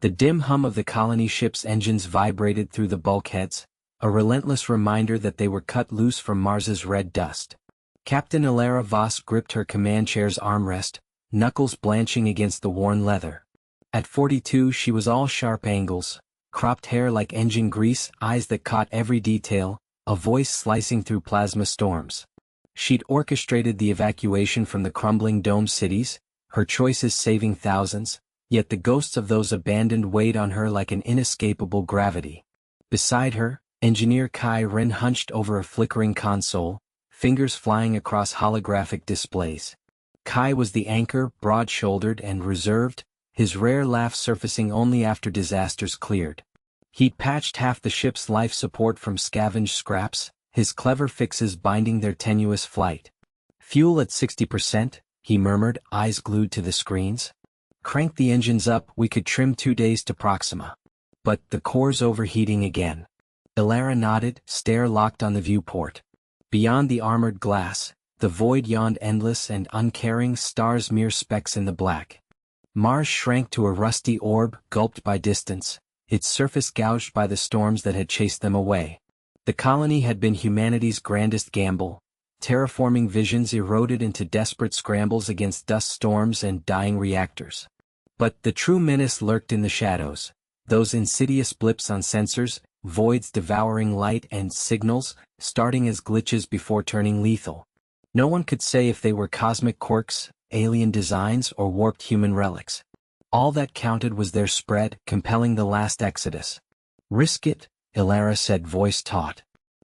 The dim hum of the colony ship's engines vibrated through the bulkheads, a relentless reminder that they were cut loose from Mars's red dust. Captain Ilara Voss gripped her command chair's armrest, knuckles blanching against the worn leather. At 42 she was all sharp angles, cropped hair like engine grease, eyes that caught every detail, a voice slicing through plasma storms. She'd orchestrated the evacuation from the crumbling dome cities, her choices saving thousands, yet the ghosts of those abandoned weighed on her like an inescapable gravity. Beside her, Engineer Kai Ren hunched over a flickering console, fingers flying across holographic displays. Kai was the anchor, broad-shouldered and reserved, his rare laugh surfacing only after disasters cleared. He'd patched half the ship's life support from scavenged scraps, his clever fixes binding their tenuous flight. "Fuel at 60%, he murmured, eyes glued to the screens. "Crank the engines up, we could trim 2 days to Proxima." But the core's overheating again. Ilara nodded, stare locked on the viewport. Beyond the armored glass, the void yawned endless and uncaring, stars mere specks in the black. Mars shrank to a rusty orb, gulped by distance, its surface gouged by the storms that had chased them away. The colony had been humanity's grandest gamble, terraforming visions eroded into desperate scrambles against dust storms and dying reactors. But the true menace lurked in the shadows, those insidious blips on sensors, voids devouring light and signals, starting as glitches before turning lethal. No one could say if they were cosmic quirks, alien designs, or warped human relics. All that counted was their spread, compelling the last exodus. "Risk it," Ilara said, voice taut.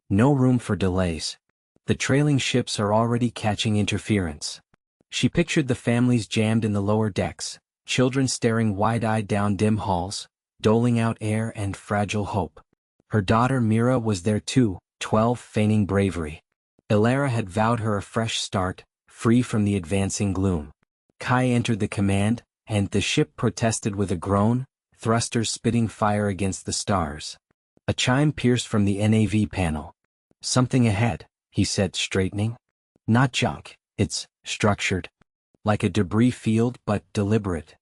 "No room for delays. The trailing ships are already catching interference." She pictured the families jammed in the lower decks, children staring wide-eyed down dim halls, doling out air and fragile hope. Her daughter Mira was there too, 12, feigning bravery. Ilara had vowed her a fresh start, free from the advancing gloom. Kai entered the command, and the ship protested with a groan, thrusters spitting fire against the stars. A chime pierced from the NAV panel. "Something ahead," he said, straightening. "Not junk, it's structured. Like a debris field, but deliberate."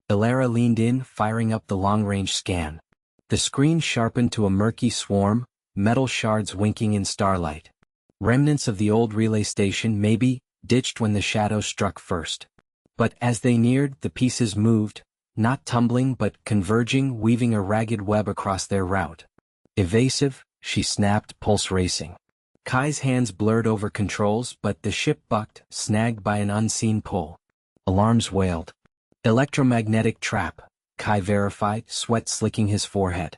Ilara leaned in, firing up the long-range scan. The screen sharpened to a murky swarm, metal shards winking in starlight. Remnants of the old relay station, maybe, ditched when the shadow struck first. But as they neared, the pieces moved, not tumbling but converging, weaving a ragged web across their route. "Evasive," she snapped, pulse racing. Kai's hands blurred over controls, but the ship bucked, snagged by an unseen pull. Alarms wailed. "Electromagnetic trap," Kai verified, sweat slicking his forehead.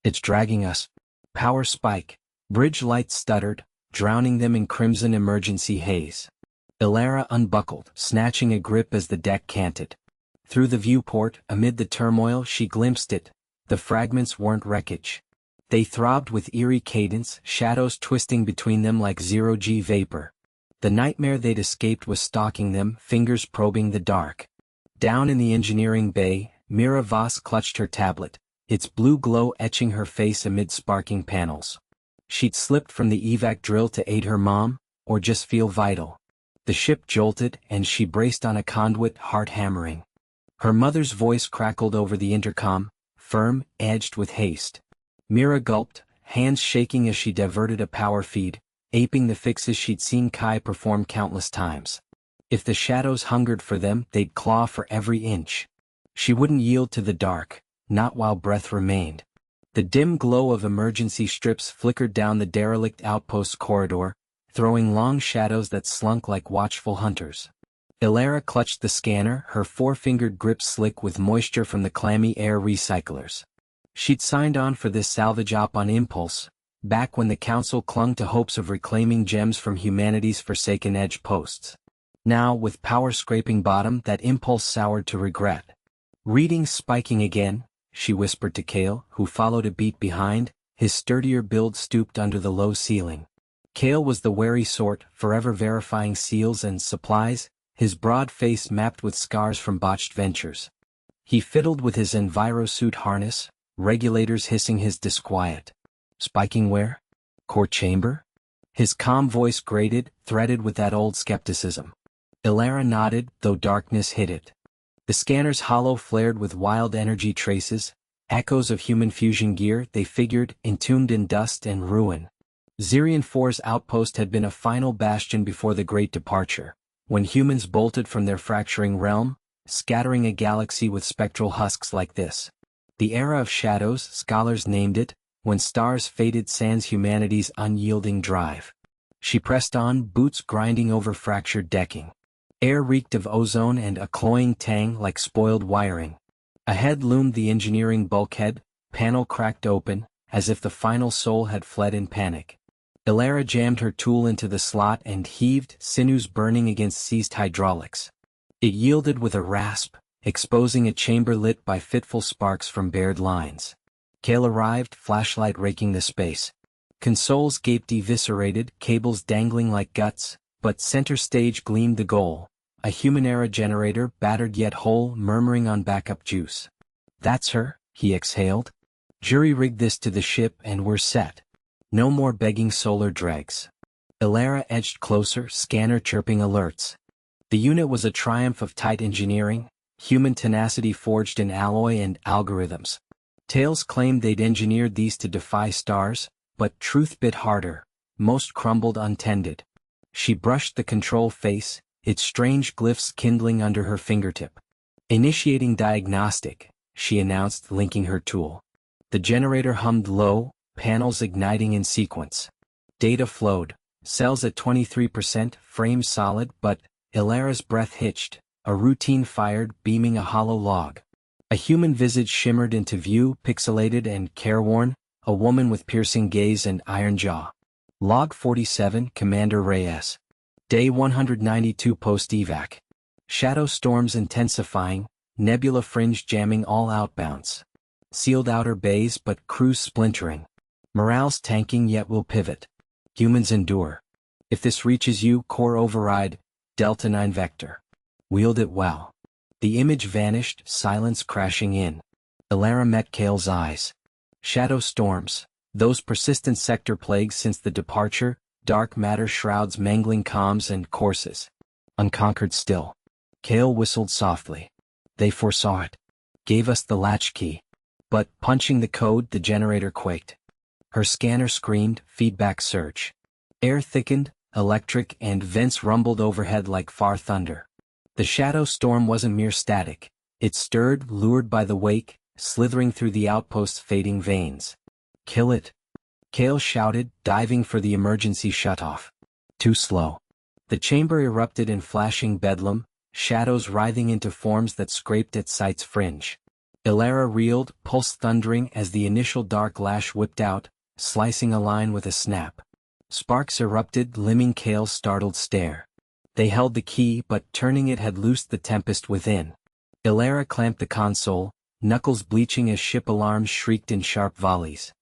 "It's dragging us." Power spike. Bridge lights stuttered, drowning them in crimson emergency haze. Ilara unbuckled, snatching a grip as the deck canted. Through the viewport, amid the turmoil, she glimpsed it. The fragments weren't wreckage. They throbbed with eerie cadence, shadows twisting between them like zero-G vapor. The nightmare they'd escaped was stalking them, fingers probing the dark. Down in the engineering bay, Mira Voss clutched her tablet, its blue glow etching her face amid sparking panels. She'd slipped from the evac drill to aid her mom, or just feel vital. The ship jolted, and she braced on a conduit, heart hammering. Her mother's voice crackled over the intercom, firm, edged with haste. Mira gulped, hands shaking as she diverted a power feed, aping the fixes she'd seen Kai perform countless times. If the shadows hungered for them, they'd claw for every inch. She wouldn't yield to the dark, not while breath remained. The dim glow of emergency strips flickered down the derelict outpost corridor, throwing long shadows that slunk like watchful hunters. Ilara clutched the scanner, her four-fingered grip slick with moisture from the clammy air recyclers. She'd signed on for this salvage op on impulse, back when the Council clung to hopes of reclaiming gems from humanity's forsaken edge posts. Now, with power scraping bottom, that impulse soured to regret. "Readings spiking again," she whispered to Kale, who followed a beat behind, his sturdier build stooped under the low ceiling. Kale was the wary sort, forever verifying seals and supplies, his broad face mapped with scars from botched ventures. He fiddled with his envirosuit harness, regulators hissing his disquiet. "Spiking where? Core chamber?" His calm voice grated, threaded with that old skepticism. Ilara nodded, though darkness hid it. The scanner's hollow flared with wild energy traces, Echoes of human fusion gear, they figured, entombed in dust and ruin. Zirion 4's outpost had been a final bastion before the Great Departure, when humans bolted from their fracturing realm, scattering a galaxy with spectral husks like this. The era of shadows, scholars named it, when stars faded sans humanity's unyielding drive. She pressed on, boots grinding over fractured decking. Air reeked of ozone and a cloying tang like spoiled wiring. Ahead loomed the engineering bulkhead, panel cracked open, as if the final soul had fled in panic. Ilara jammed her tool into the slot and heaved, sinews burning against seized hydraulics. It yielded with a rasp, exposing a chamber lit by fitful sparks from bared lines. Kale arrived, flashlight raking the space. Consoles gaped eviscerated, cables dangling like guts, but center stage gleamed the goal. A human-era generator, battered yet whole, murmuring on backup juice. "That's her," he exhaled. "Jury-rigged this to the ship and we're set. No more begging solar dregs." Ilara edged closer, scanner chirping alerts. The unit was a triumph of tight engineering, human tenacity forged in alloy and algorithms. Tales claimed they'd engineered these to defy stars, but truth bit harder. Most crumbled untended. She brushed the control face, its strange glyphs kindling under her fingertip. "Initiating diagnostic," she announced, linking her tool. The generator hummed low, panels igniting in sequence. Data flowed, cells at 23%, frames solid, but Ilara's breath hitched, a routine fired, beaming a hollow log. A human visage shimmered into view, pixelated and careworn, a woman with piercing gaze and iron jaw. Log 47, Commander Reyes. Day 192 post-evac. Shadow storms intensifying, nebula fringe jamming all outbounds. Sealed outer bays but crews splintering. Morale's tanking yet will pivot. Humans endure. If this reaches you, core override, Delta 9 vector. Wield it well. The image vanished, silence crashing in. Ilara met Kale's eyes. Shadow storms, those persistent sector plagues since the departure, dark matter shrouds mangling comms and courses. Unconquered still. Kale whistled softly. They foresaw it. Gave us the latchkey. But, punching the code, the generator quaked. Her scanner screamed, feedback surge. Air thickened, electric and vents rumbled overhead like far thunder. The shadow storm wasn't mere static. It stirred, lured by the wake, slithering through the outpost's fading veins. "Kill it!" Kale shouted, diving for the emergency shutoff. Too slow. The chamber erupted in flashing bedlam, shadows writhing into forms that scraped at sight's fringe. Ilara reeled, pulse thundering as the initial dark lash whipped out, slicing a line with a snap. Sparks erupted, limning Kale's startled stare. They held the key, but turning it had loosed the tempest within. Ilara clamped the console, knuckles bleaching as ship alarms shrieked in sharp volleys.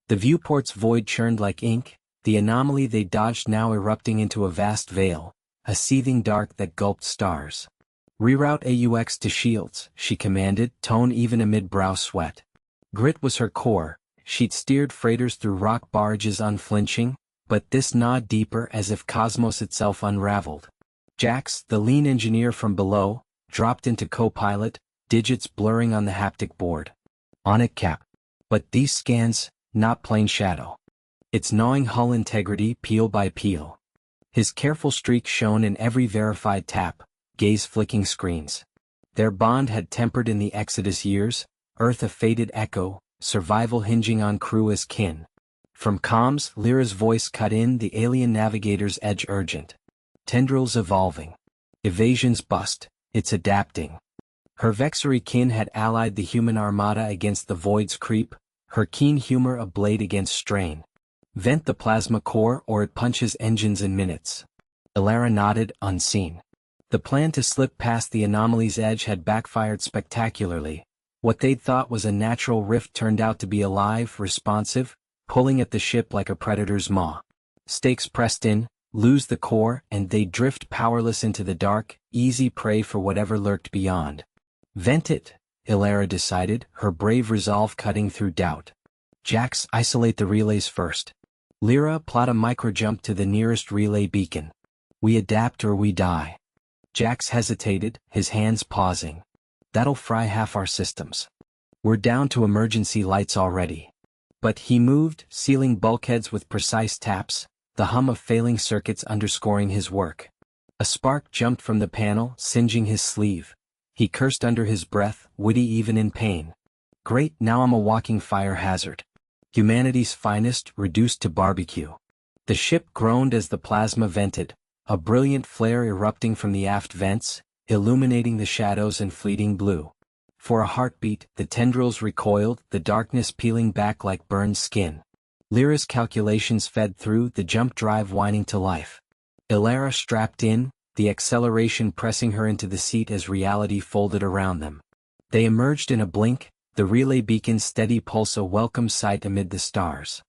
The viewport's void churned like ink, the anomaly they dodged now erupting into a vast veil, a seething dark that gulped stars. "Reroute AUX to shields," she commanded, tone even amid brow sweat. Grit was her core, she'd steered freighters through rock barrages unflinching, but this gnawed deeper as if cosmos itself unraveled. Jax, the lean engineer from below, dropped into co-pilot, digits blurring on the haptic board. "On it, Cap." But these scans, not plain shadow. It's gnawing hull integrity peel by peel. His careful streak shone in every verified tap, gaze flicking screens. Their bond had tempered in the Exodus years, Earth a faded echo, survival hinging on crew as kin. From comms, Lyra's voice cut in, the alien navigator's edge urgent. Tendrils evolving. Evasion's bust, it's adapting. Her vexury kin had allied the human armada against the void's creep, her keen humor a blade against strain. Vent the plasma core or it punches engines in minutes. Ilara nodded, unseen. The plan to slip past the anomaly's edge had backfired spectacularly. What they'd thought was a natural rift turned out to be alive, responsive, pulling at the ship like a predator's maw. Stakes pressed in, lose the core, and they'd drift powerless into the dark, easy prey for whatever lurked beyond. Vent it, Ilara decided, her brave resolve cutting through doubt. Jax, isolate the relays first. Lyra, plot a microjump to the nearest relay beacon. We adapt or we die. Jax hesitated, his hands pausing. That'll fry half our systems. We're down to emergency lights already. But he moved, sealing bulkheads with precise taps, the hum of failing circuits underscoring his work. A spark jumped from the panel, singeing his sleeve. He cursed under his breath, witty even in pain. Great, now I'm a walking fire hazard. Humanity's finest, reduced to barbecue. The ship groaned as the plasma vented, a brilliant flare erupting from the aft vents, illuminating the shadows in fleeting blue. For a heartbeat, the tendrils recoiled, the darkness peeling back like burned skin. Lyra's calculations fed through, the jump drive whining to life. Ilara strapped in, the acceleration pressing her into the seat as reality folded around them. They emerged in a blink, the relay beacon's steady pulse a welcome sight amid the stars.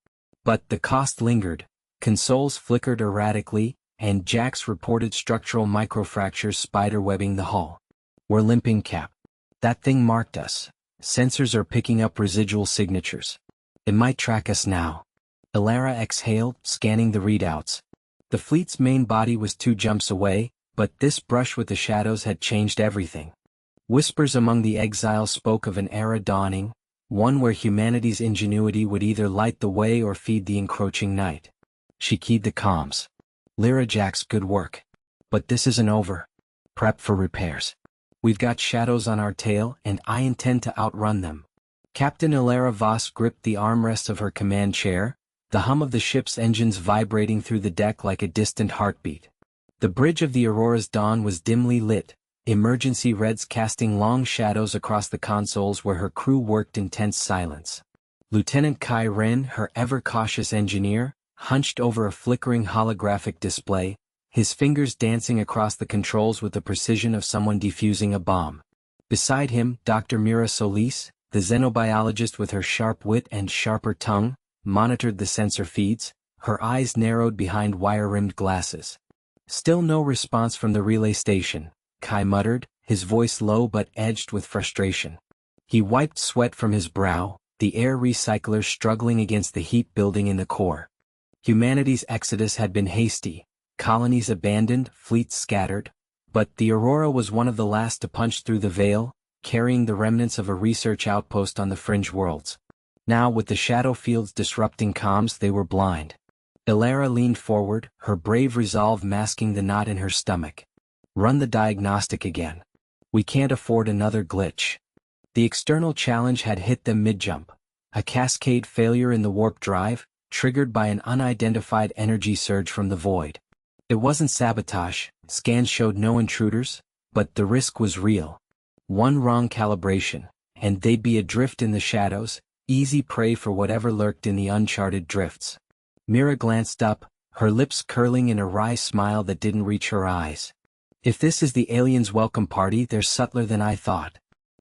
But the cost lingered, consoles flickered erratically, and Jack's reported structural microfractures spiderwebbing the hull. We're limping, Cap. That thing marked us. Sensors are picking up residual signatures. It might track us now. Ilara exhaled, scanning the readouts. The fleet's main body was 2 jumps away, but this brush with the shadows had changed everything. Whispers among the exiles spoke of an era dawning, one where humanity's ingenuity would either light the way or feed the encroaching night. She keyed the comms. Lyra, Jax, good work. But this isn't over. Prep for repairs. We've got shadows on our tail, and I intend to outrun them. Captain Ilara Voss gripped the armrest of her command chair, the hum of the ship's engines vibrating through the deck like a distant heartbeat. The bridge of the Aurora's dawn was dimly lit, emergency reds casting long shadows across the consoles where her crew worked in tense silence. Lieutenant Kai Ren, her ever-cautious engineer, hunched over a flickering holographic display, his fingers dancing across the controls with the precision of someone defusing a bomb. Beside him, Dr. Mira Solis, the xenobiologist with her sharp wit and sharper tongue, monitored the sensor feeds, her eyes narrowed behind wire-rimmed glasses. Still no response from the relay station, Kai muttered, his voice low but edged with frustration. He wiped sweat from his brow, the air recyclers struggling against the heat building in the core. Humanity's exodus had been hasty, colonies abandoned, fleets scattered, but the Aurora was one of the last to punch through the veil, carrying the remnants of a research outpost on the fringe worlds. Now, with the shadow fields disrupting comms, they were blind. Ilara leaned forward, her brave resolve masking the knot in her stomach. Run the diagnostic again. We can't afford another glitch. The external challenge had hit them mid-jump. A cascade failure in the warp drive, triggered by an unidentified energy surge from the void. It wasn't sabotage, scans showed no intruders, but the risk was real. One wrong calibration, and they'd be adrift in the shadows, easy prey for whatever lurked in the uncharted drifts. Mira glanced up, her lips curling in a wry smile that didn't reach her eyes. If this is the aliens' welcome party, they're subtler than I thought.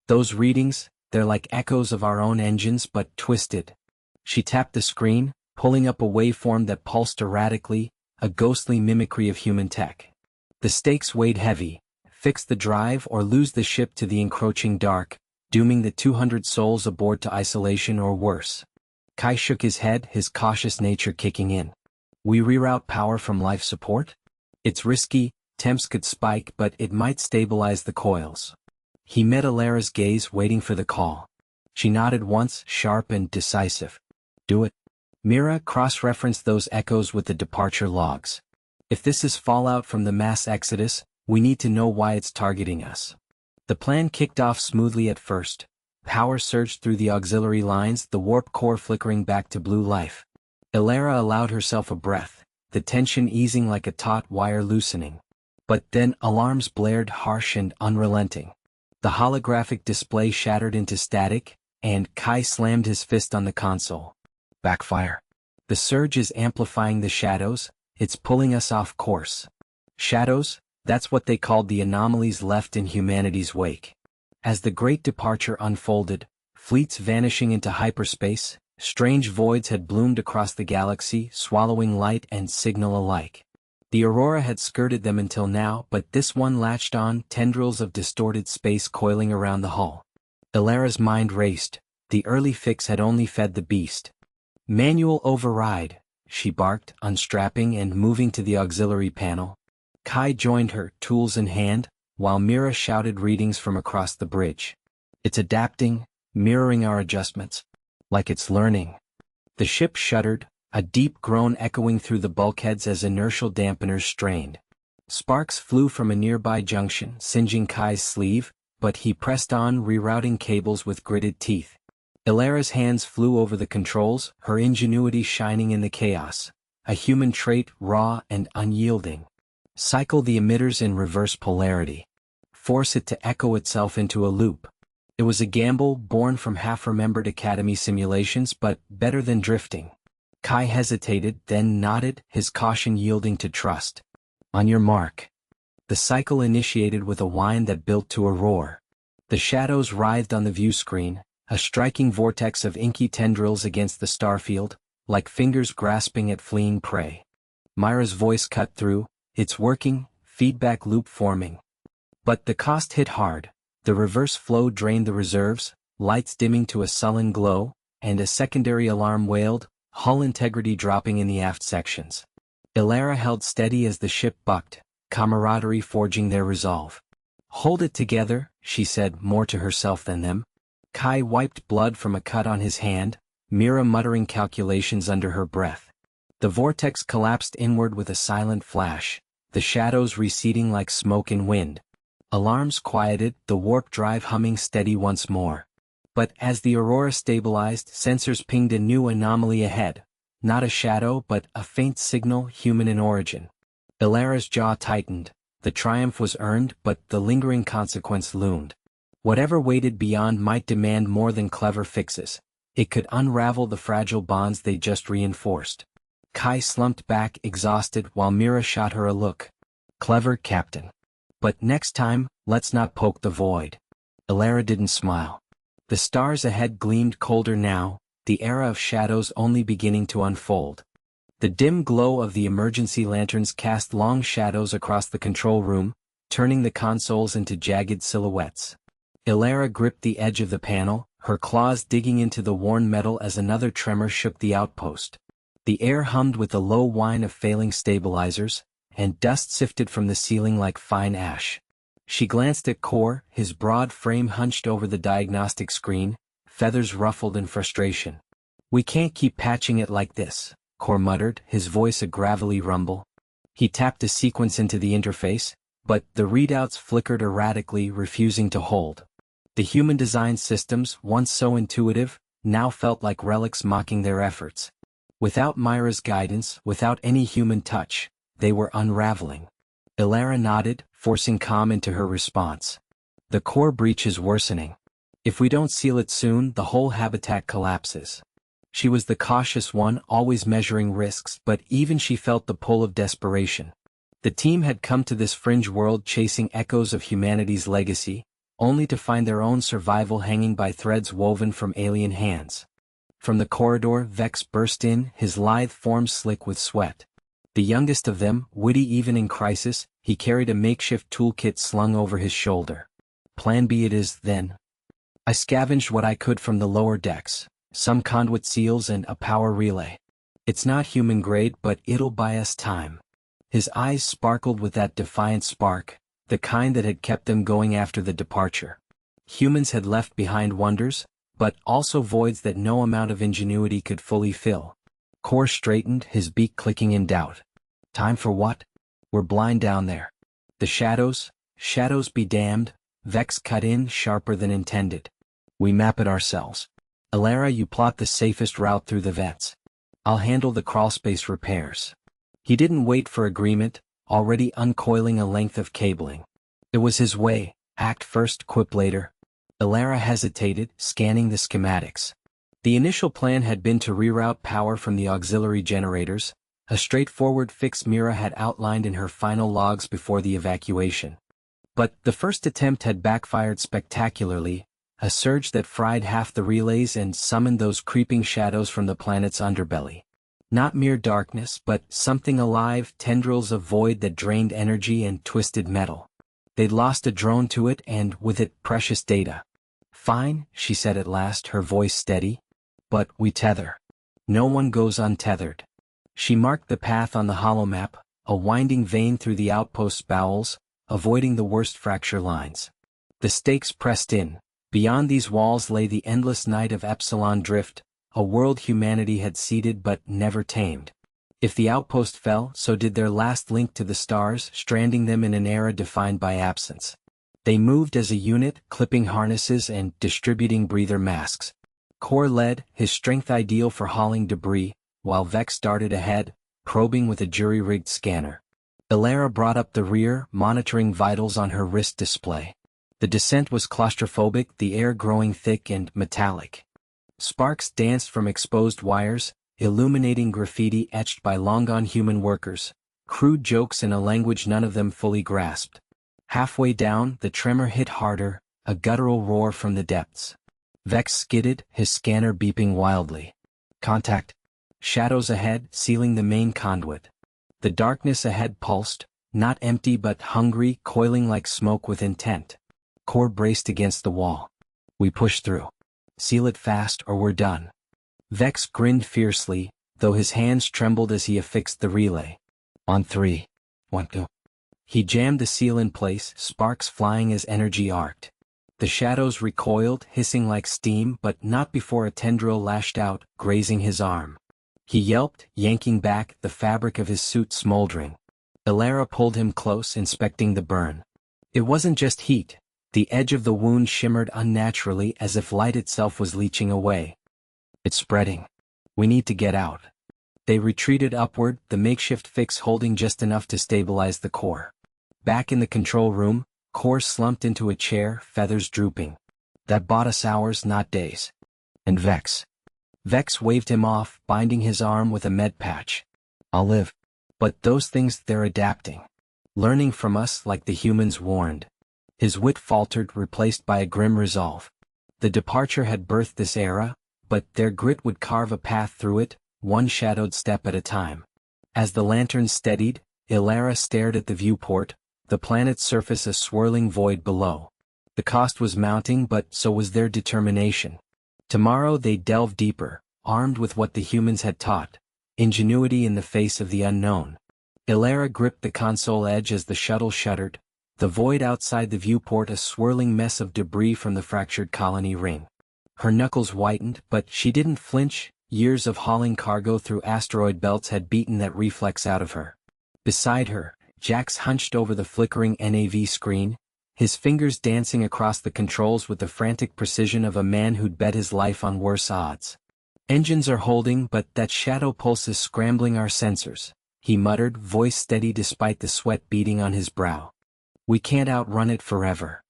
Those readings, they're like echoes of our own engines but twisted. She tapped the screen, pulling up a waveform that pulsed erratically, a ghostly mimicry of human tech. The stakes weighed heavy: fix the drive or lose the ship to the encroaching dark, dooming the 200 souls aboard to isolation or worse. Kai shook his head, his cautious nature kicking in. We reroute power from life support? It's risky, temps could spike, but it might stabilize the coils. He met Ilara's gaze, waiting for the call. She nodded once, sharp and decisive. Do it. Mira cross-referenced those echoes with the departure logs. If this is fallout from the mass exodus, we need to know why it's targeting us. The plan kicked off smoothly at first. Power surged through the auxiliary lines, the warp core flickering back to blue life. Ilara allowed herself a breath, the tension easing like a taut wire loosening. But then alarms blared, harsh and unrelenting. The holographic display shattered into static, and Kai slammed his fist on the console. Backfire. The surge is amplifying the shadows, it's pulling us off course. Shadows? That's what they called the anomalies left in humanity's wake. As the great departure unfolded, fleets vanishing into hyperspace, strange voids had bloomed across the galaxy, swallowing light and signal alike. The Aurora had skirted them until now, but this one latched on, tendrils of distorted space coiling around the hull. Ilara's mind raced. The early fix had only fed the beast. Manual override, she barked, unstrapping and moving to the auxiliary panel. Kai joined her, tools in hand, while Mira shouted readings from across the bridge. It's adapting, mirroring our adjustments. Like it's learning. The ship shuddered, a deep groan echoing through the bulkheads as inertial dampeners strained. Sparks flew from a nearby junction, singeing Kai's sleeve, but he pressed on, rerouting cables with gritted teeth. Ilara's hands flew over the controls, her ingenuity shining in the chaos, a human trait raw and unyielding. Cycle the emitters in reverse polarity. Force it to echo itself into a loop. It was a gamble born from half-remembered Academy simulations, but better than drifting. Kai hesitated, then nodded, his caution yielding to trust. On your mark. The cycle initiated with a whine that built to a roar. The shadows writhed on the view screen, a striking vortex of inky tendrils against the starfield, like fingers grasping at fleeing prey. Myra's voice cut through, "It's working," feedback loop forming. But the cost hit hard. The reverse flow drained the reserves, lights dimming to a sullen glow, and a secondary alarm wailed, hull integrity dropping in the aft sections. Ilara held steady as the ship bucked, camaraderie forging their resolve. "Hold it together," she said, more to herself than them. Kai wiped blood from a cut on his hand, Mira muttering calculations under her breath. The vortex collapsed inward with a silent flash, the shadows receding like smoke in wind. Alarms quieted, the warp drive humming steady once more. But as the aurora stabilized, sensors pinged a new anomaly ahead. Not a shadow, but a faint signal, human in origin. Ilara's jaw tightened. The triumph was earned, but the lingering consequence loomed. Whatever waited beyond might demand more than clever fixes. It could unravel the fragile bonds they just reinforced. Kai slumped back, exhausted, while Mira shot her a look. "Clever, Captain. But next time, let's not poke the void." Ilara didn't smile. The stars ahead gleamed colder now, the era of shadows only beginning to unfold. The dim glow of the emergency lanterns cast long shadows across the control room, turning the consoles into jagged silhouettes. Ilara gripped the edge of the panel, her claws digging into the worn metal as another tremor shook the outpost. The air hummed with the low whine of failing stabilizers, and dust sifted from the ceiling like fine ash. She glanced at Core, his broad frame hunched over the diagnostic screen, feathers ruffled in frustration. "We can't keep patching it like this," Core muttered, his voice a gravelly rumble. He tapped a sequence into the interface, but the readouts flickered erratically, refusing to hold. The human-designed systems, once so intuitive, now felt like relics mocking their efforts. Without Myra's guidance, without any human touch, they were unraveling. Ilara nodded, forcing calm into her response. "The core breach is worsening. If we don't seal it soon, the whole habitat collapses." She was the cautious one, always measuring risks, but even she felt the pull of desperation. The team had come to this fringe world chasing echoes of humanity's legacy, only to find their own survival hanging by threads woven from alien hands. From the corridor, Vex burst in, his lithe form slick with sweat. The youngest of them, witty even in crisis, he carried a makeshift toolkit slung over his shoulder. "Plan B it is, then." "I scavenged what I could from the lower decks, some conduit seals and a power relay. It's not human grade, but it'll buy us time." His eyes sparkled with that defiant spark, the kind that had kept them going after the departure. Humans had left behind wonders, but also voids that no amount of ingenuity could fully fill. Core straightened, his beak clicking in doubt. "Time for what?" "We're blind down there." "The shadows be damned," Vex cut in, sharper than intended. "We map it ourselves. Ilara, you plot the safest route through the vents. I'll handle the crawlspace repairs." He didn't wait for agreement, already uncoiling a length of cabling. It was his way, act first, quip later. Ilara hesitated, scanning the schematics. The initial plan had been to reroute power from the auxiliary generators, a straightforward fix Mira had outlined in her final logs before the evacuation. But the first attempt had backfired spectacularly, a surge that fried half the relays and summoned those creeping shadows from the planet's underbelly. Not mere darkness, but something alive, tendrils of void that drained energy and twisted metal. They'd lost a drone to it and, with it, precious data. "Fine," she said at last, her voice steady. "But we tether. No one goes untethered." She marked the path on the holomap, a winding vein through the outpost's bowels, avoiding the worst fracture lines. The stakes pressed in. Beyond these walls lay the endless night of Epsilon Drift, a world humanity had seeded but never tamed. If the outpost fell, so did their last link to the stars, stranding them in an era defined by absence. They moved as a unit, clipping harnesses and distributing breather masks. Core led, his strength ideal for hauling debris, while Vex darted ahead, probing with a jury-rigged scanner. Elara brought up the rear, monitoring vitals on her wrist display. The descent was claustrophobic, the air growing thick and metallic. Sparks danced from exposed wires, illuminating graffiti etched by long-gone human workers, crude jokes in a language none of them fully grasped. Halfway down, the tremor hit harder, a guttural roar from the depths. Vex skidded, his scanner beeping wildly. Contact. Shadows ahead, sealing the main conduit. The darkness ahead pulsed, not empty but hungry, coiling like smoke with intent. Core braced against the wall. We push through. Seal it fast or we're done. Vex grinned fiercely, though his hands trembled as he affixed the relay. On 3. 1, 2. He jammed the seal in place, sparks flying as energy arced. The shadows recoiled, hissing like steam, but not before a tendril lashed out, grazing his arm. He yelped, yanking back, the fabric of his suit smoldering. Elara pulled him close, inspecting the burn. It wasn't just heat. The edge of the wound shimmered unnaturally as if light itself was leaching away. It's spreading. We need to get out. They retreated upward, the makeshift fix holding just enough to stabilize the core. Back in the control room, Core slumped into a chair, feathers drooping. That bought us hours, not days. And Vex. Vex waved him off, binding his arm with a med patch. I'll live. But those things, they're adapting. Learning from us like the humans warned. His wit faltered, replaced by a grim resolve. The departure had birthed this era, but their grit would carve a path through it, one shadowed step at a time. As the lantern steadied, Elara stared at the viewport, the planet's surface a swirling void below. The cost was mounting, but so was their determination. Tomorrow they'd delve deeper, armed with what the humans had taught, ingenuity in the face of the unknown. Elara gripped the console edge as the shuttle shuddered, the void outside the viewport a swirling mess of debris from the fractured colony ring. Her knuckles whitened, but she didn't flinch. Years of hauling cargo through asteroid belts had beaten that reflex out of her. Beside her, Jax hunched over the flickering NAV screen, his fingers dancing across the controls with the frantic precision of a man who'd bet his life on worse odds. Engines are holding, but that shadow pulse is scrambling our sensors, he muttered, voice steady despite the sweat beading on his brow. We can't outrun it forever.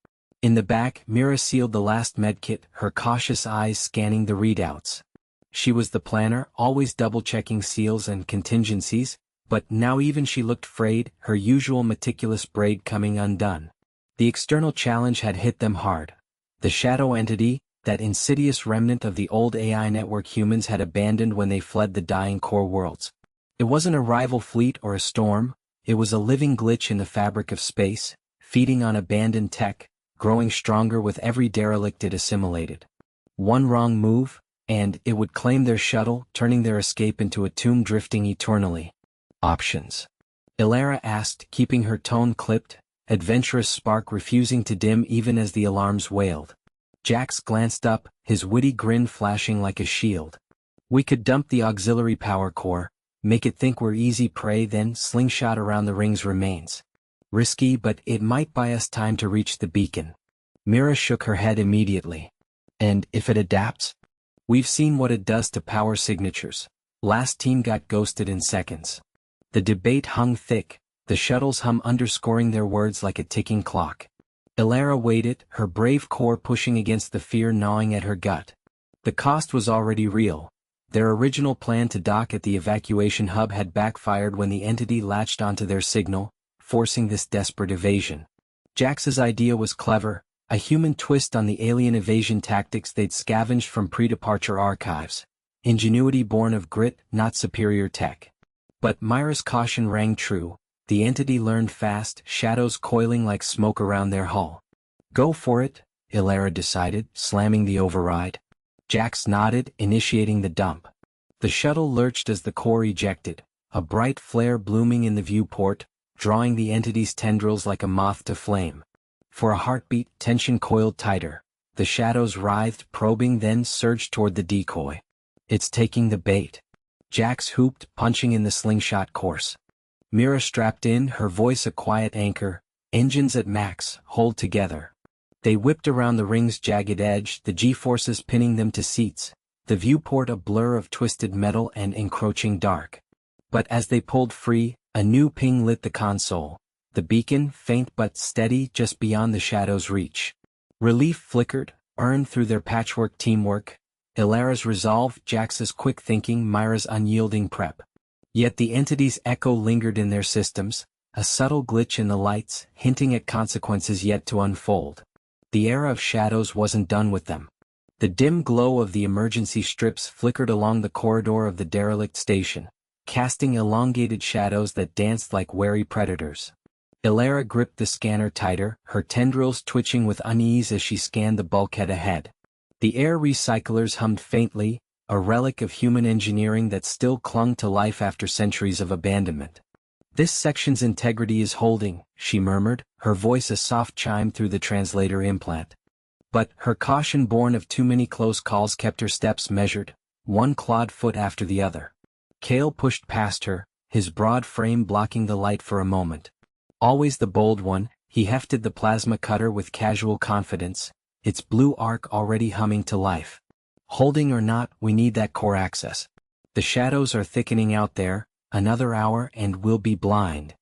In the back, Mira sealed the last medkit, her cautious eyes scanning the readouts. She was the planner, always double-checking seals and contingencies, but now even she looked frayed, her usual meticulous braid coming undone. The external challenge had hit them hard. The shadow entity, that insidious remnant of the old AI network humans had abandoned when they fled the dying core worlds. It wasn't a rival fleet or a storm, it was a living glitch in the fabric of space, feeding on abandoned tech, growing stronger with every derelict it assimilated. One wrong move, and it would claim their shuttle, turning their escape into a tomb drifting eternally. Options? Elara asked, keeping her tone clipped, adventurous spark refusing to dim even as the alarms wailed. Jax glanced up, his witty grin flashing like a shield. We could dump the auxiliary power core, make it think we're easy prey, then slingshot around the ring's remains. Risky, but it might buy us time to reach the beacon. Mira shook her head immediately. And if it adapts? We've seen what it does to power signatures. Last team got ghosted in seconds. The debate hung thick, the shuttle's hum underscoring their words like a ticking clock. Elara waited, her brave core pushing against the fear gnawing at her gut. The cost was already real. Their original plan to dock at the evacuation hub had backfired when the entity latched onto their signal, forcing this desperate evasion. Jax's idea was clever, a human twist on the alien evasion tactics they'd scavenged from pre-departure archives. Ingenuity born of grit, not superior tech. But Myra's caution rang true. The entity learned fast, shadows coiling like smoke around their hull. Go for it, Elara decided, slamming the override. Jax nodded, initiating the dump. The shuttle lurched as the core ejected, a bright flare blooming in the viewport, drawing the entity's tendrils like a moth to flame. For a heartbeat, tension coiled tighter. The shadows writhed, probing, then surged toward the decoy. It's taking the bait. Jax hooped, punching in the slingshot course. Mira strapped in, her voice a quiet anchor. Engines at max, hold together. They whipped around the ring's jagged edge, the G-forces pinning them to seats, the viewport a blur of twisted metal and encroaching dark. But as they pulled free, a new ping lit the console. The beacon, faint but steady, just beyond the shadow's reach. Relief flickered, earned through their patchwork teamwork. Ilara's resolve, Jax's quick thinking, Myra's unyielding prep. Yet the entity's echo lingered in their systems, a subtle glitch in the lights, hinting at consequences yet to unfold. The era of shadows wasn't done with them. The dim glow of the emergency strips flickered along the corridor of the derelict station, casting elongated shadows that danced like wary predators. Ilara gripped the scanner tighter, her tendrils twitching with unease as she scanned the bulkhead ahead. The air recyclers hummed faintly, a relic of human engineering that still clung to life after centuries of abandonment. "This section's integrity is holding," she murmured, her voice a soft chime through the translator implant. But her caution, born of too many close calls, kept her steps measured, one clawed foot after the other. Kale pushed past her, his broad frame blocking the light for a moment. Always the bold one, he hefted the plasma cutter with casual confidence, its blue arc already humming to life. "Holding or not, we need that core access. The shadows are thickening out there, another hour and we'll be blind."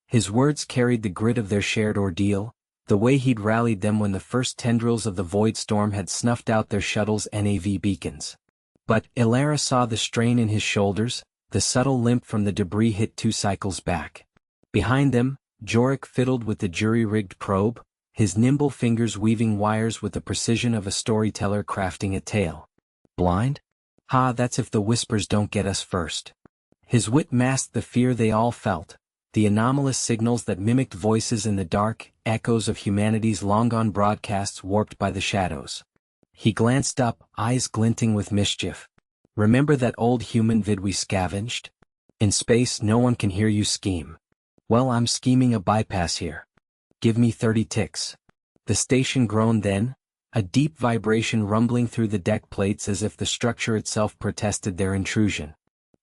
His words carried the grit of their shared ordeal, the way he'd rallied them when the first tendrils of the void storm had snuffed out their shuttle's NAV beacons. But Ilara saw the strain in his shoulders, the subtle limp from the debris hit 2 cycles back. Behind them, Jorik fiddled with the jury-rigged probe, his nimble fingers weaving wires with the precision of a storyteller crafting a tale. "Blind? Ha, that's if the whispers don't get us first." His wit masked the fear they all felt, the anomalous signals that mimicked voices in the dark, echoes of humanity's long-gone broadcasts warped by the shadows. He glanced up, eyes glinting with mischief. "Remember that old human vid we scavenged? In space no one can hear you scheme. Well, I'm scheming a bypass here. Give me 30 ticks." The station groaned then, a deep vibration rumbling through the deck plates as if the structure itself protested their intrusion.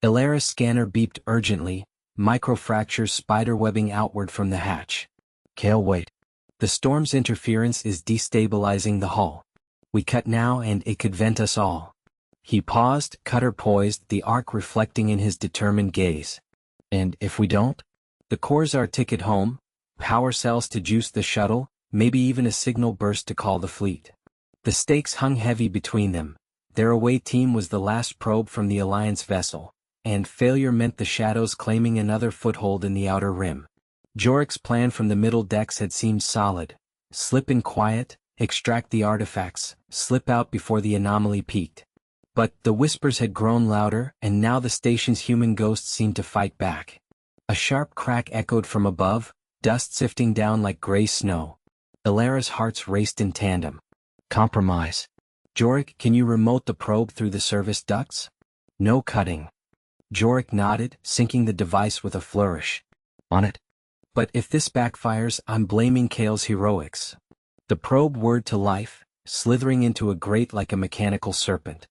Ilara's scanner beeped urgently, microfractures spiderwebbing outward from the hatch. "Kale, wait. The storm's interference is destabilizing the hull. We cut now and it could vent us all." He paused, cutter poised, the arc reflecting in his determined gaze. "And if we don't?" "The core's our ticket home, power cells to juice the shuttle, maybe even a signal burst to call the fleet." The stakes hung heavy between them. Their away team was the last probe from the Alliance vessel, and failure meant the shadows claiming another foothold in the outer rim. Jorik's plan from the middle decks had seemed solid. Slip in quiet, extract the artifacts, slip out before the anomaly peaked. But the whispers had grown louder, and now the station's human ghosts seemed to fight back. A sharp crack echoed from above, dust sifting down like gray snow. Ilara's hearts raced in tandem. "Compromise. Jorik, can you remote the probe through the service ducts?" "No cutting." Jorik nodded, syncing the device with a flourish. "On it." "But if this backfires, I'm blaming Kale's heroics." The probe whirred to life, slithering into a grate like a mechanical serpent.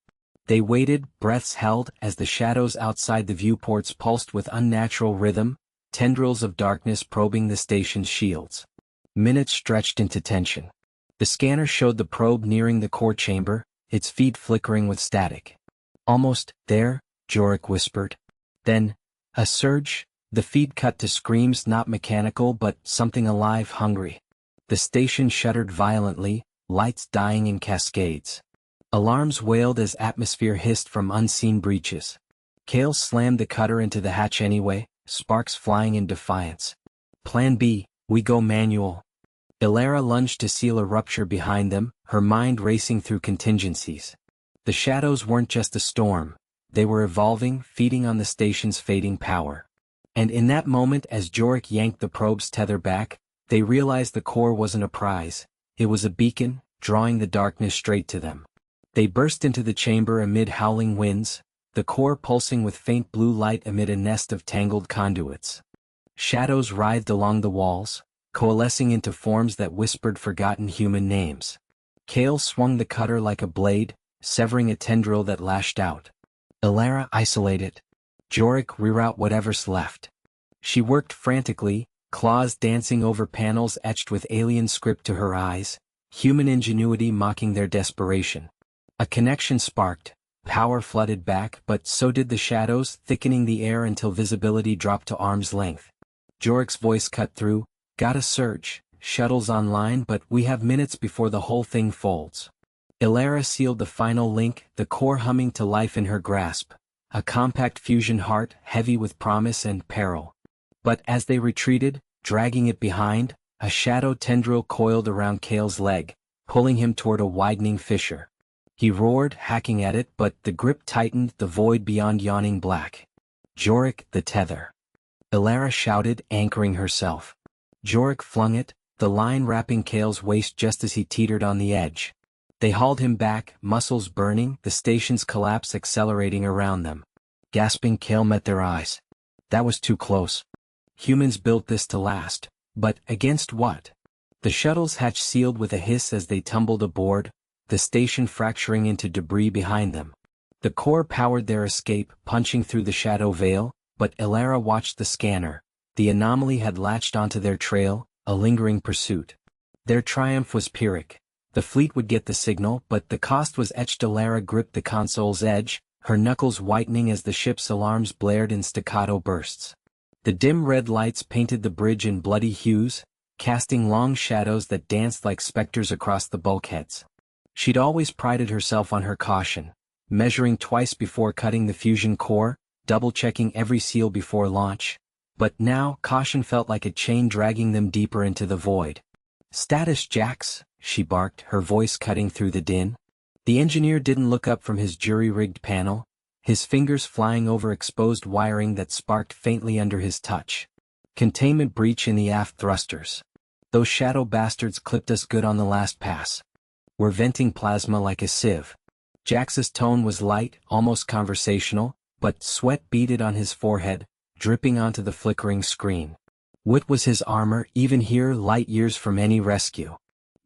They waited, breaths held, as the shadows outside the viewports pulsed with unnatural rhythm, tendrils of darkness probing the station's shields. Minutes stretched into tension. The scanner showed the probe nearing the core chamber, its feet flickering with static. "Almost there," Jorik whispered. Then, a surge, the feed cut to screams not mechanical but something alive, hungry. The station shuddered violently, lights dying in cascades. Alarms wailed as atmosphere hissed from unseen breaches. Kale slammed the cutter into the hatch anyway, sparks flying in defiance. "Plan B, we go manual." Ilara lunged to seal a rupture behind them, her mind racing through contingencies. The shadows weren't just a storm. They were evolving, feeding on the station's fading power. And in that moment, as Jorik yanked the probe's tether back, they realized the core wasn't a prize. It was a beacon, drawing the darkness straight to them. They burst into the chamber amid howling winds, the core pulsing with faint blue light amid a nest of tangled conduits. Shadows writhed along the walls, coalescing into forms that whispered forgotten human names. Kale swung the cutter like a blade, severing a tendril that lashed out. Elara, isolate it. Jorik, reroute whatever's left. She worked frantically, claws dancing over panels etched with alien script to her eyes, human ingenuity mocking their desperation. A connection sparked, power flooded back, but so did the shadows, thickening the air until visibility dropped to arm's length. Jorik's voice cut through, "Gotta surge, shuttle's online, but we have minutes before the whole thing folds." Elara sealed the final link, the core humming to life in her grasp, a compact fusion heart heavy with promise and peril. But as they retreated, dragging it behind, a shadow tendril coiled around Kale's leg, pulling him toward a widening fissure. He roared, hacking at it, but the grip tightened, the void beyond yawning black. "Jorik, the tether." Elara shouted, anchoring herself. Jorik flung it, the line wrapping Kale's waist just as he teetered on the edge. They hauled him back, muscles burning, the station's collapse accelerating around them. Gasping, Kale met their eyes. That was too close. Humans built this to last, but against what? The shuttle's hatch sealed with a hiss as they tumbled aboard, the station fracturing into debris behind them. The core powered their escape, punching through the shadow veil, but Elara watched the scanner. The anomaly had latched onto their trail, a lingering pursuit. Their triumph was Pyrrhic. The fleet would get the signal, but the cost was etched. Elara gripped the console's edge, her knuckles whitening as the ship's alarms blared in staccato bursts. The dim red lights painted the bridge in bloody hues, casting long shadows that danced like specters across the bulkheads. She'd always prided herself on her caution, measuring twice before cutting the fusion core, double-checking every seal before launch. But now, caution felt like a chain dragging them deeper into the void. "Status, Jax," she barked, her voice cutting through the din. The engineer didn't look up from his jury-rigged panel, his fingers flying over exposed wiring that sparked faintly under his touch. "Containment breach in the aft thrusters. Those shadow bastards clipped us good on the last pass. We're venting plasma like a sieve." Jax's tone was light, almost conversational, but sweat beaded on his forehead, dripping onto the flickering screen. What was his armor, even here, light years from any rescue?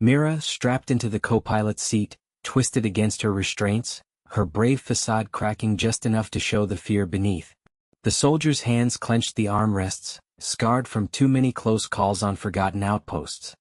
Mira, strapped into the co-pilot's seat, twisted against her restraints, her brave facade cracking just enough to show the fear beneath. The soldier's hands clenched the armrests, scarred from too many close calls on forgotten outposts.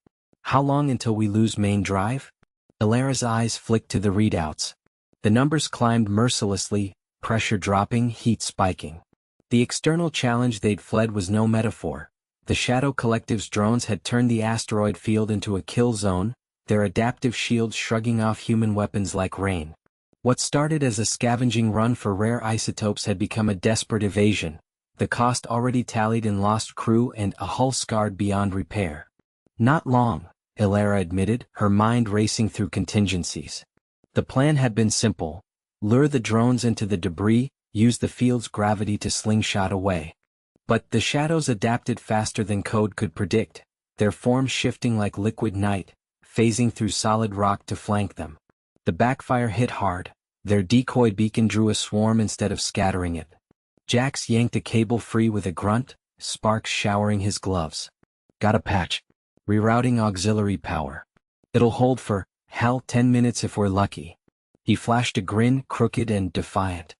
"How long until we lose main drive?" Elara's eyes flicked to the readouts. The numbers climbed mercilessly, pressure dropping, heat spiking. The external challenge they'd fled was no metaphor. The Shadow Collective's drones had turned the asteroid field into a kill zone, their adaptive shields shrugging off human weapons like rain. What started as a scavenging run for rare isotopes had become a desperate evasion, the cost already tallied in lost crew and a hull scarred beyond repair. "Not long," Elara admitted, her mind racing through contingencies. The plan had been simple: lure the drones into the debris, use the field's gravity to slingshot away. But the shadows adapted faster than code could predict, their forms shifting like liquid night, phasing through solid rock to flank them. The backfire hit hard, their decoy beacon drew a swarm instead of scattering it. Jax yanked a cable free with a grunt, sparks showering his gloves. "Got a patch. Rerouting auxiliary power. It'll hold for, hell, 10 minutes if we're lucky." He flashed a grin, crooked and defiant.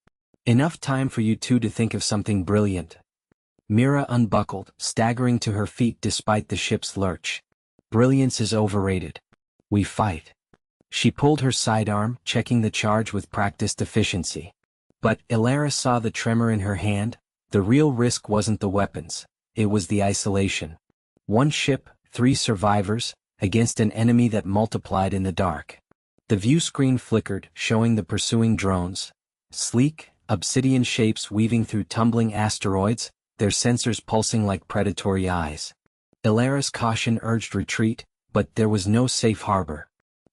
"Enough time for you two to think of something brilliant." Mira unbuckled, staggering to her feet despite the ship's lurch. "Brilliance is overrated. We fight." She pulled her sidearm, checking the charge with practiced efficiency. But Elara saw the tremor in her hand. The real risk wasn't the weapons, it was the isolation. One ship, 3 survivors, against an enemy that multiplied in the dark. The view screen flickered, showing the pursuing drones. Sleek, obsidian shapes weaving through tumbling asteroids, their sensors pulsing like predatory eyes. Elara's caution urged retreat, but there was no safe harbor.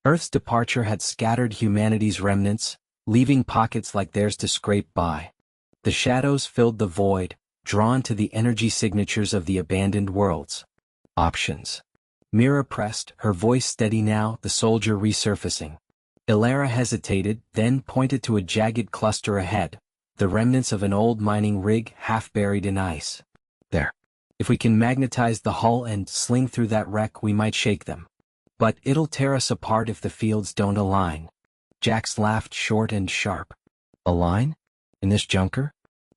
Earth's departure had scattered humanity's remnants, leaving pockets like theirs to scrape by. The shadows filled the void, drawn to the energy signatures of the abandoned worlds. Options. Mira pressed, her voice steady now, the soldier resurfacing. Elara hesitated, then pointed to a jagged cluster ahead, the remnants of an old mining rig half buried in ice. "There. If we can magnetize the hull and sling through that wreck, we might shake them." But it'll tear us apart if the fields don't align. Jax laughed short and sharp. Align? In this junker?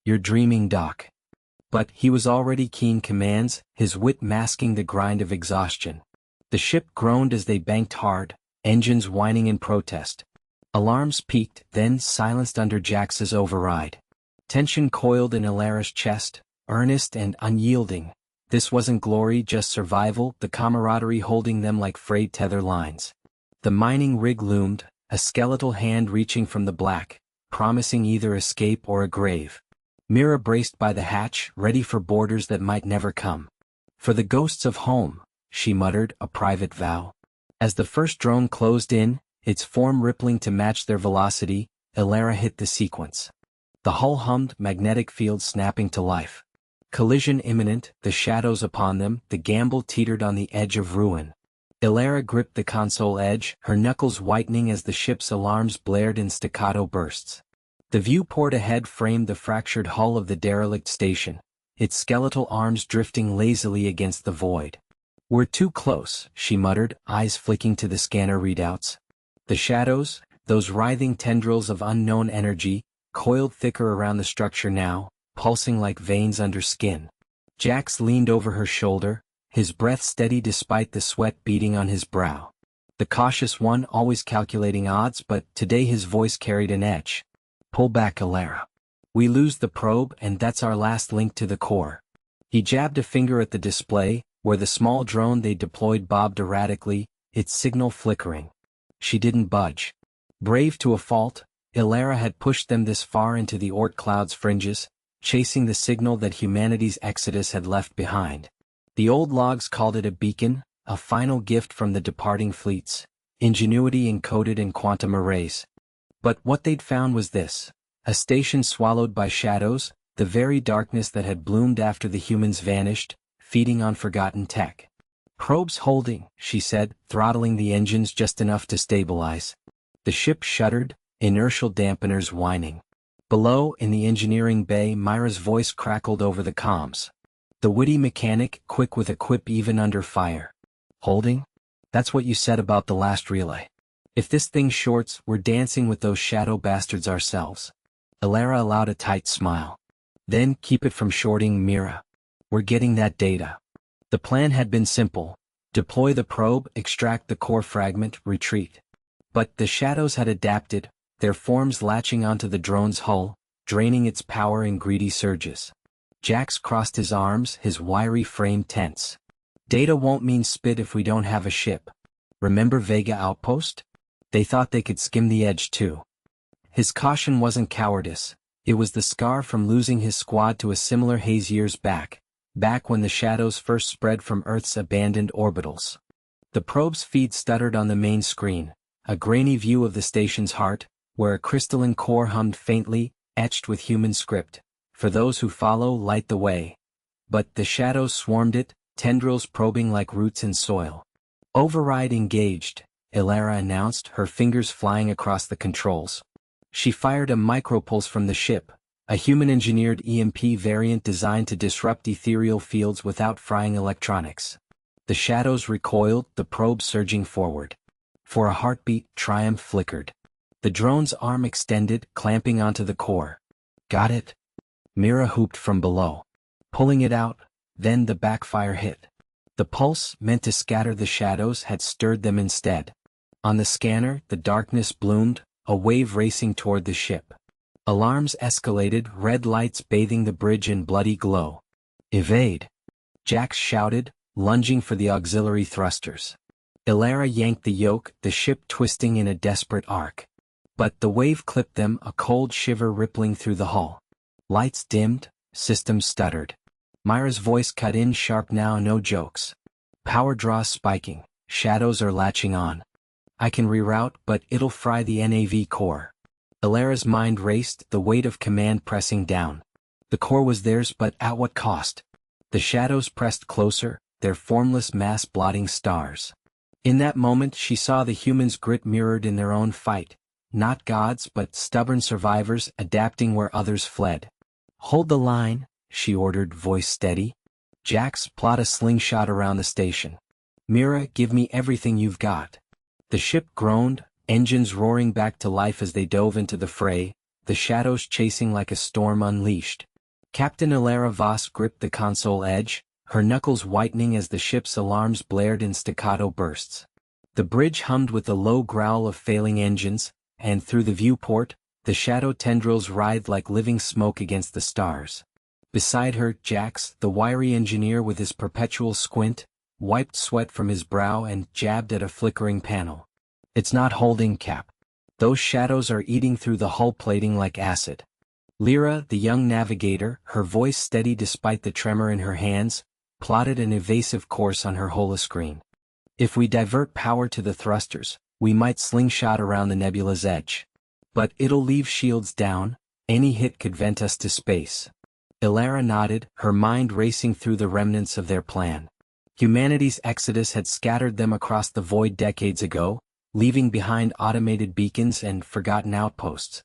You're dreaming, Doc. But he was already keen commands, his wit masking the grind of exhaustion. The ship groaned as they banked hard, engines whining in protest. Alarms peaked, then silenced under Jax's override. Tension coiled in Ilara's chest, earnest and unyielding. This wasn't glory, just survival, the camaraderie holding them like frayed tether lines. The mining rig loomed, a skeletal hand reaching from the black, promising either escape or a grave. Mira braced by the hatch, ready for boarders that might never come. For the ghosts of home, she muttered, a private vow. As the first drone closed in, its form rippling to match their velocity, Ilara hit the sequence. The hull hummed, magnetic field snapping to life. Collision imminent, the shadows upon them, the gamble teetered on the edge of ruin. Ilara gripped the console edge, her knuckles whitening as the ship's alarms blared in staccato bursts. The viewport ahead framed the fractured hull of the derelict station, its skeletal arms drifting lazily against the void. We're too close, she muttered, eyes flicking to the scanner readouts. The shadows, those writhing tendrils of unknown energy, coiled thicker around the structure now, pulsing like veins under skin. Jax leaned over her shoulder, his breath steady despite the sweat beading on his brow. The cautious one always calculating odds, but today his voice carried an edge. Pull back, Ilara. We lose the probe and that's our last link to the core. He jabbed a finger at the display, where the small drone they deployed bobbed erratically, its signal flickering. She didn't budge. Brave to a fault, Ilara had pushed them this far into the Oort cloud's fringes, chasing the signal that humanity's exodus had left behind. The old logs called it a beacon, a final gift from the departing fleets, ingenuity encoded in quantum arrays. But what they'd found was this: a station swallowed by shadows, the very darkness that had bloomed after the humans vanished, feeding on forgotten tech. Probes holding, she said, throttling the engines just enough to stabilize. The ship shuddered, inertial dampeners whining. Below, in the engineering bay, Myra's voice crackled over the comms. The witty mechanic, quick with a quip even under fire. Holding? That's what you said about the last relay. If this thing shorts, we're dancing with those shadow bastards ourselves. Ilara allowed a tight smile. Then keep it from shorting, Mira. We're getting that data. The plan had been simple. Deploy the probe, extract the core fragment, retreat. But the shadows had adapted, their forms latching onto the drone's hull, draining its power in greedy surges. Jax crossed his arms, his wiry frame tense. Data won't mean spit if we don't have a ship. Remember Vega Outpost? They thought they could skim the edge too. His caution wasn't cowardice, it was the scar from losing his squad to a similar haze years back when the shadows first spread from Earth's abandoned orbitals. The probe's feed stuttered on the main screen, a grainy view of the station's heart, where a crystalline core hummed faintly, etched with human script. For those who follow, light the way. But the shadows swarmed it, tendrils probing like roots in soil. Override engaged, Ilara announced, her fingers flying across the controls. She fired a micropulse from the ship, a human-engineered EMP variant designed to disrupt ethereal fields without frying electronics. The shadows recoiled, the probe surging forward. For a heartbeat, triumph flickered. The drone's arm extended, clamping onto the core. Got it? Mira whooped from below. Pulling it out, then the backfire hit. The pulse, meant to scatter the shadows, had stirred them instead. On the scanner, the darkness bloomed, a wave racing toward the ship. Alarms escalated, red lights bathing the bridge in bloody glow. Evade! Jax shouted, lunging for the auxiliary thrusters. Ilara yanked the yoke, the ship twisting in a desperate arc. But the wave clipped them, a cold shiver rippling through the hull. Lights dimmed, systems stuttered. Myra's voice cut in sharp now, no jokes. Power draw spiking, shadows are latching on. I can reroute, but it'll fry the NAV core. Ilara's mind raced, the weight of command pressing down. The core was theirs, but at what cost? The shadows pressed closer, their formless mass blotting stars. In that moment she saw the humans' grit mirrored in their own fight. Not gods, but stubborn survivors adapting where others fled. Hold the line, she ordered, voice steady. Jax, plot a slingshot around the station. Mira, give me everything you've got. The ship groaned, engines roaring back to life as they dove into the fray, the shadows chasing like a storm unleashed. Captain Ilara Voss gripped the console edge, her knuckles whitening as the ship's alarms blared in staccato bursts. The bridge hummed with the low growl of failing engines, and through the viewport, the shadow tendrils writhed like living smoke against the stars. Beside her, Jax, the wiry engineer with his perpetual squint, wiped sweat from his brow and jabbed at a flickering panel. It's not holding, Cap. Those shadows are eating through the hull plating like acid. Lyra, the young navigator, her voice steady despite the tremor in her hands, plotted an evasive course on her holoscreen. If we divert power to the thrusters, we might slingshot around the nebula's edge. But it'll leave shields down, any hit could vent us to space. Ilara nodded, her mind racing through the remnants of their plan. Humanity's exodus had scattered them across the void decades ago, leaving behind automated beacons and forgotten outposts.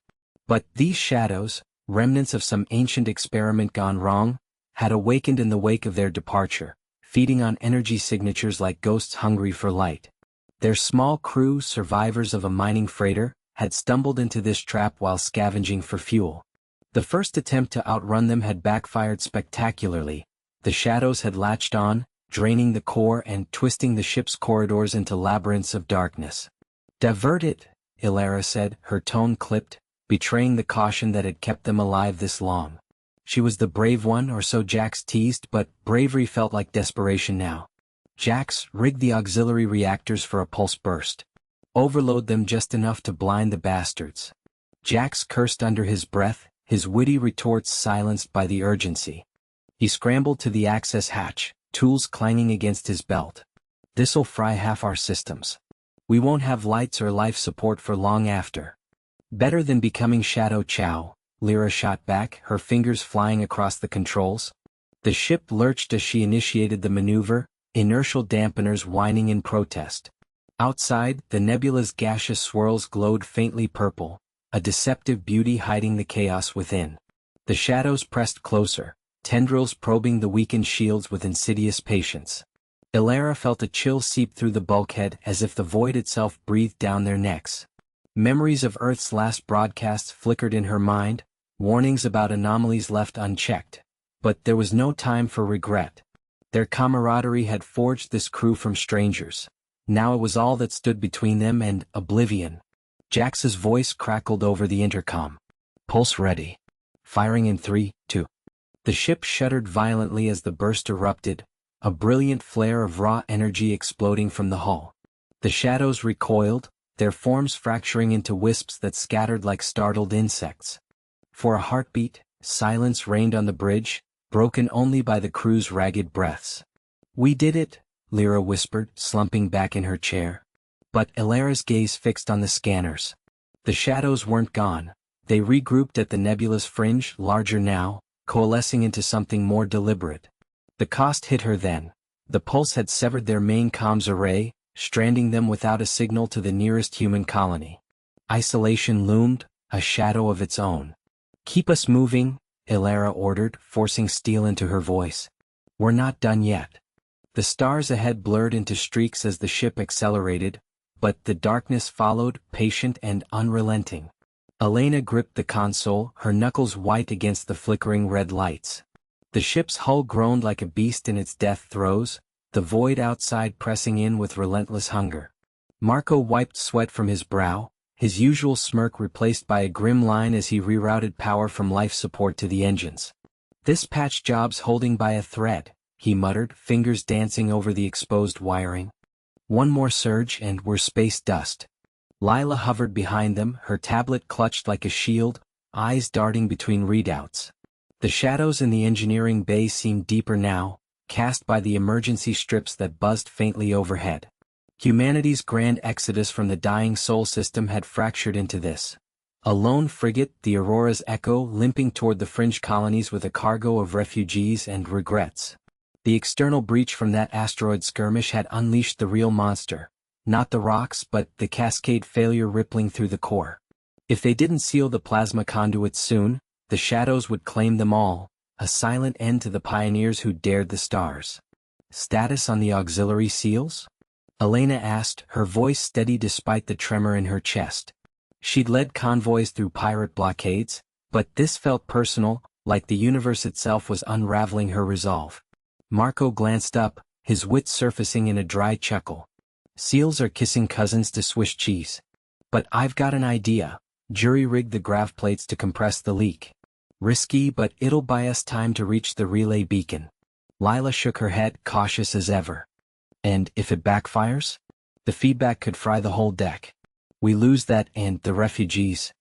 But these shadows, remnants of some ancient experiment gone wrong, had awakened in the wake of their departure, feeding on energy signatures like ghosts hungry for light. Their small crew, survivors of a mining freighter, had stumbled into this trap while scavenging for fuel. The first attempt to outrun them had backfired spectacularly. The shadows had latched on, draining the core and twisting the ship's corridors into labyrinths of darkness. Divert it, Ilara said, her tone clipped, betraying the caution that had kept them alive this long. She was the brave one, or so Jax teased, but bravery felt like desperation now. Jax, rig the auxiliary reactors for a pulse burst. Overload them just enough to blind the bastards. Jax cursed under his breath, his witty retorts silenced by the urgency. He scrambled to the access hatch, tools clanging against his belt. This'll fry half our systems. We won't have lights or life support for long after. Better than becoming Shadow Chow, Lyra shot back, her fingers flying across the controls. The ship lurched as she initiated the maneuver, inertial dampeners whining in protest. Outside, the nebula's gaseous swirls glowed faintly purple, a deceptive beauty hiding the chaos within. The shadows pressed closer, tendrils probing the weakened shields with insidious patience. Ilara felt a chill seep through the bulkhead as if the void itself breathed down their necks. Memories of Earth's last broadcasts flickered in her mind, warnings about anomalies left unchecked. But there was no time for regret. Their camaraderie had forged this crew from strangers. Now it was all that stood between them and oblivion. Jax's voice crackled over the intercom. Pulse ready. Firing in 3, 2. The ship shuddered violently as the burst erupted, a brilliant flare of raw energy exploding from the hull. The shadows recoiled, their forms fracturing into wisps that scattered like startled insects. For a heartbeat, silence reigned on the bridge, broken only by the crew's ragged breaths. We did it, Lyra whispered, slumping back in her chair. But Ilara's gaze fixed on the scanners. The shadows weren't gone. They regrouped at the nebula's fringe, larger now, coalescing into something more deliberate. The cost hit her then. The pulse had severed their main comms array, stranding them without a signal to the nearest human colony. Isolation loomed, a shadow of its own. Keep us moving, Ilara ordered, forcing steel into her voice. We're not done yet. The stars ahead blurred into streaks as the ship accelerated, but the darkness followed, patient and unrelenting. Elena gripped the console, her knuckles white against the flickering red lights. The ship's hull groaned like a beast in its death throes, the void outside pressing in with relentless hunger. Marco wiped sweat from his brow, his usual smirk replaced by a grim line as he rerouted power from life support to the engines. This patch job's holding by a thread, he muttered, fingers dancing over the exposed wiring. One more surge and we're space dust. Lila hovered behind them, her tablet clutched like a shield, eyes darting between readouts. The shadows in the engineering bay seemed deeper now, cast by the emergency strips that buzzed faintly overhead. Humanity's grand exodus from the dying Sol system had fractured into this. A lone frigate, the Aurora's Echo, limping toward the fringe colonies with a cargo of refugees and regrets. The external breach from that asteroid skirmish had unleashed the real monster. Not the rocks, but the cascade failure rippling through the core. If they didn't seal the plasma conduits soon, the shadows would claim them all, a silent end to the pioneers who dared the stars. Status on the auxiliary seals? Elena asked, her voice steady despite the tremor in her chest. She'd led convoys through pirate blockades, but this felt personal, like the universe itself was unraveling her resolve. Marco glanced up, his wit surfacing in a dry chuckle. Seals are kissing cousins to Swiss cheese. But I've got an idea. Jury-rigged the grav plates to compress the leak. Risky, but it'll buy us time to reach the relay beacon. Lila shook her head, cautious as ever. And if it backfires? The feedback could fry the whole deck. We lose that and the refugees.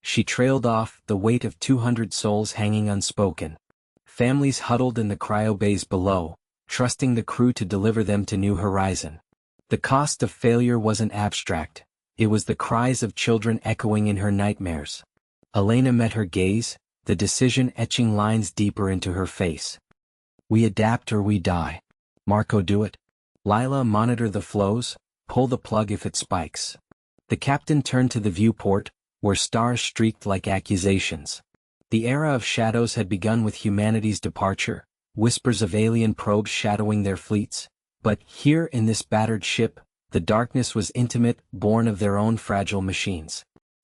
She trailed off, the weight of 200 souls hanging unspoken. Families huddled in the cryo bays below, trusting the crew to deliver them to New Horizon. The cost of failure wasn't abstract. It was the cries of children echoing in her nightmares. Elena met her gaze, the decision etching lines deeper into her face. We adapt or we die. Marco, do it. Lila, monitor the flows, pull the plug if it spikes. The captain turned to the viewport, where stars streaked like accusations. The era of shadows had begun with humanity's departure, whispers of alien probes shadowing their fleets. But here in this battered ship, the darkness was intimate, born of their own fragile machines.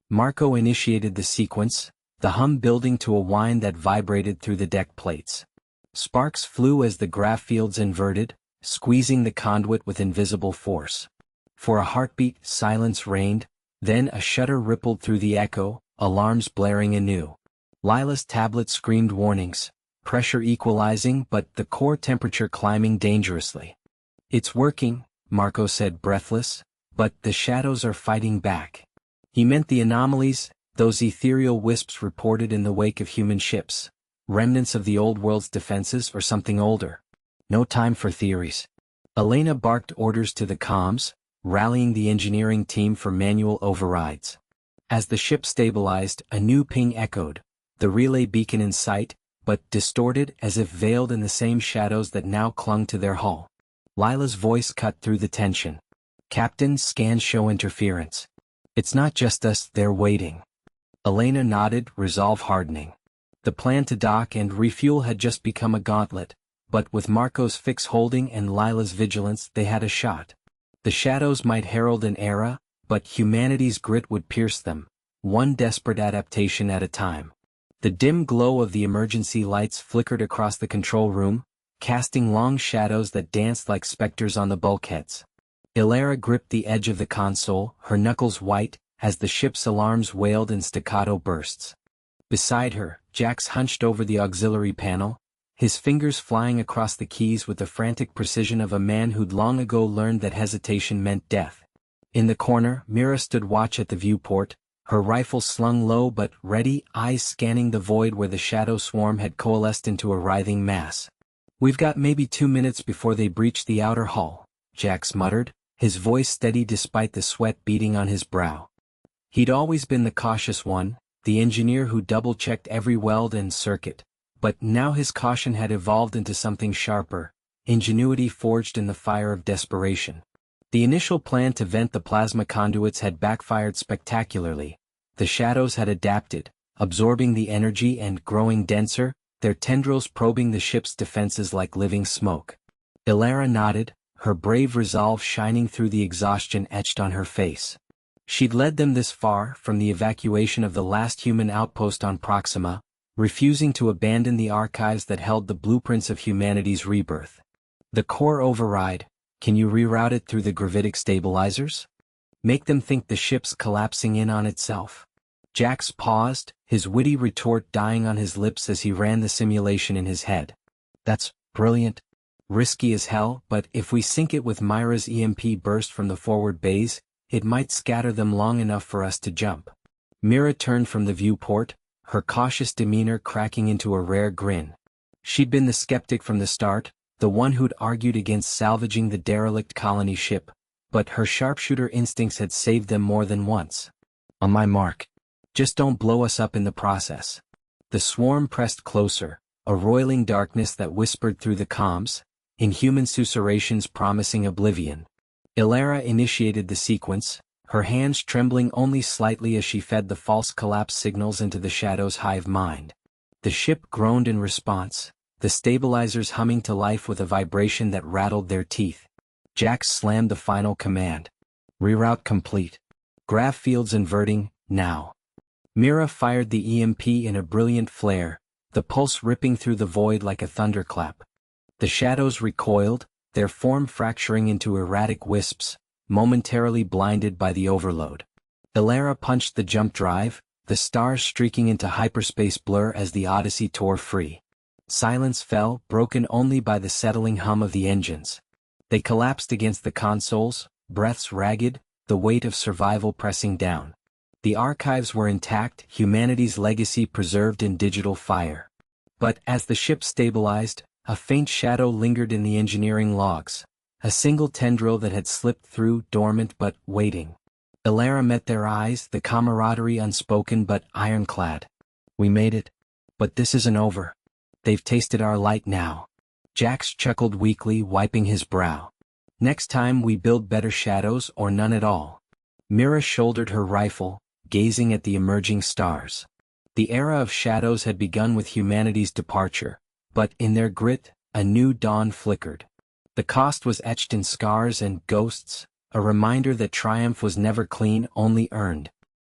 Marco initiated the sequence, the hum building to a whine that vibrated through the deck plates. Sparks flew as the grav fields inverted, squeezing the conduit with invisible force. For a heartbeat, silence reigned, then a shudder rippled through the echo, alarms blaring anew. Lila's tablet screamed warnings, pressure equalizing but the core temperature climbing dangerously. It's working, Marco said breathless, but the shadows are fighting back. He meant the anomalies, those ethereal wisps reported in the wake of human ships, remnants of the old world's defenses or something older. No time for theories. Elena barked orders to the comms, rallying the engineering team for manual overrides. As the ship stabilized, a new ping echoed, the relay beacon in sight, but distorted as if veiled in the same shadows that now clung to their hull. Lila's voice cut through the tension. Captain, scans show interference. It's not just us, they're waiting. Elena nodded, resolve hardening. The plan to dock and refuel had just become a gauntlet, but with Marco's fix holding and Lila's vigilance they had a shot. The shadows might herald an era, but humanity's grit would pierce them, one desperate adaptation at a time. The dim glow of the emergency lights flickered across the control room, casting long shadows that danced like specters on the bulkheads. Ilara gripped the edge of the console, her knuckles white, as the ship's alarms wailed in staccato bursts. Beside her, Jax hunched over the auxiliary panel, his fingers flying across the keys with the frantic precision of a man who'd long ago learned that hesitation meant death. In the corner, Mira stood watch at the viewport, her rifle slung low but ready, eyes scanning the void where the shadow swarm had coalesced into a writhing mass. We've got maybe 2 minutes before they breach the outer hull, Jax muttered, his voice steady despite the sweat beading on his brow. He'd always been the cautious one, the engineer who double-checked every weld and circuit, but now his caution had evolved into something sharper, ingenuity forged in the fire of desperation. The initial plan to vent the plasma conduits had backfired spectacularly. The shadows had adapted, absorbing the energy and growing denser, their tendrils probing the ship's defenses like living smoke. Ilara nodded, her brave resolve shining through the exhaustion etched on her face. She'd led them this far, from the evacuation of the last human outpost on Proxima, refusing to abandon the archives that held the blueprints of humanity's rebirth. The core override, can you reroute it through the gravitic stabilizers? Make them think the ship's collapsing in on itself. Jax paused, his witty retort dying on his lips as he ran the simulation in his head. That's brilliant. Risky as hell, but if we sync it with Myra's EMP burst from the forward bays, it might scatter them long enough for us to jump. Mira turned from the viewport, her cautious demeanor cracking into a rare grin. She'd been the skeptic from the start, the one who'd argued against salvaging the derelict colony ship, but her sharpshooter instincts had saved them more than once. On my mark. Just don't blow us up in the process. The swarm pressed closer, a roiling darkness that whispered through the comms, inhuman susurrations promising oblivion. Ilara initiated the sequence, her hands trembling only slightly as she fed the false collapse signals into the shadow's hive mind. The ship groaned in response, the stabilizers humming to life with a vibration that rattled their teeth. Jax slammed the final command. Reroute complete. Grav fields inverting, now. Mira fired the EMP in a brilliant flare, the pulse ripping through the void like a thunderclap. The shadows recoiled, their form fracturing into erratic wisps, momentarily blinded by the overload. Elara punched the jump drive, the stars streaking into hyperspace blur as the Odyssey tore free. Silence fell, broken only by the settling hum of the engines. They collapsed against the consoles, breaths ragged, the weight of survival pressing down. The archives were intact, humanity's legacy preserved in digital fire. But as the ship stabilized, a faint shadow lingered in the engineering logs. A single tendril that had slipped through, dormant but waiting. Elara met their eyes, the camaraderie unspoken but ironclad. We made it. But this isn't over. They've tasted our light now. Jax chuckled weakly, wiping his brow. Next time we build better shadows or none at all. Mira shouldered her rifle, gazing at the emerging stars. The era of shadows had begun with humanity's departure, but in their grit, a new dawn flickered. The cost was etched in scars and ghosts, a reminder that triumph was never clean, only earned.